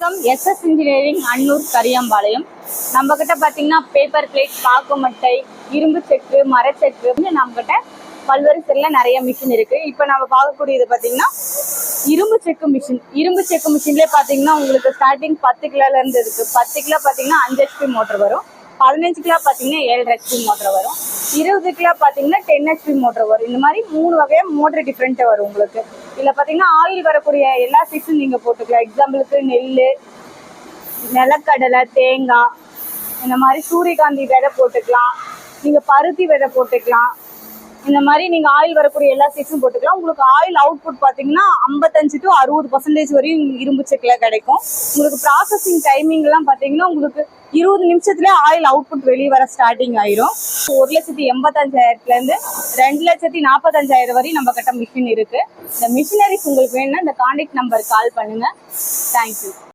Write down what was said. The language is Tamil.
வணக்கம். SS engineering Annur Kariyampalayam. நம்ம கிட்ட பாத்தீங்கன்னா பேப்பர் பிளேட், பாக்கு மட்டை, இரும்பு செக்கு, மரச்செக்கு, நம்ம கிட்ட பல்வேறு செல்ல நிறைய மிஷின் இருக்கு. இப்ப நம்ம பார்க்கக்கூடியது பாத்தீங்கன்னா இரும்பு செக்கு மிஷின். இரும்பு செக்கு மிஷின்லேயே பாத்தீங்கன்னா உங்களுக்கு ஸ்டார்டிங் 10 கிலோல இருந்து இருக்கு. 10 கிலோ பாத்தீங்கன்னா 5 HP மோட்டர் வரும். 15 கிலோ பாத்தீங்கன்னா 7 HP மோட்டர் வரும். 20 கிலோ பாத்தீங்கன்னா 10 HP மோட்டர் வரும். இந்த மாதிரி 3 வகையா மோட்டர் டிஃப்ரெண்டா வரும் உங்களுக்கு. இதுல பாத்தீங்கன்னா ஆயில் வரக்கூடிய எல்லா சீஸும் நீங்க போட்டுக்கலாம். எக்ஸாம்பிளுக்கு நெல், நிலக்கடலை, தேங்காய், இந்த மாதிரி சூரியகாந்தி விதை போட்டுக்கலாம். நீங்க பருத்தி விதை போட்டுக்கலாம். இந்த மாதிரி நீங்க ஆயில் வரக்கூடிய எல்லா சீஸும் போட்டுக்கலாம். உங்களுக்கு ஆயில் அவுட்புட் பாத்தீங்கன்னா 55 to 60% வரையும் இரும்பு செக்ல கிடைக்கும். உங்களுக்கு ப்ராசஸிங் டைமிங் எல்லாம் பாத்தீங்கன்னா உங்களுக்கு 20 நிமிஷத்துல ஆயில் அவுட்புட் வெளியே வர ஸ்டார்டிங் ஆயிரும். 1,85,000 இருந்து 2,45,000 வரையும் நம்ம கிட்ட மிஷின் இருக்கு. இந்த மிஷினரிஸ் உங்களுக்கு வேணும்னா இந்த கான்டாக்ட் நம்பர் கால் பண்ணுங்க. தேங்க்யூ.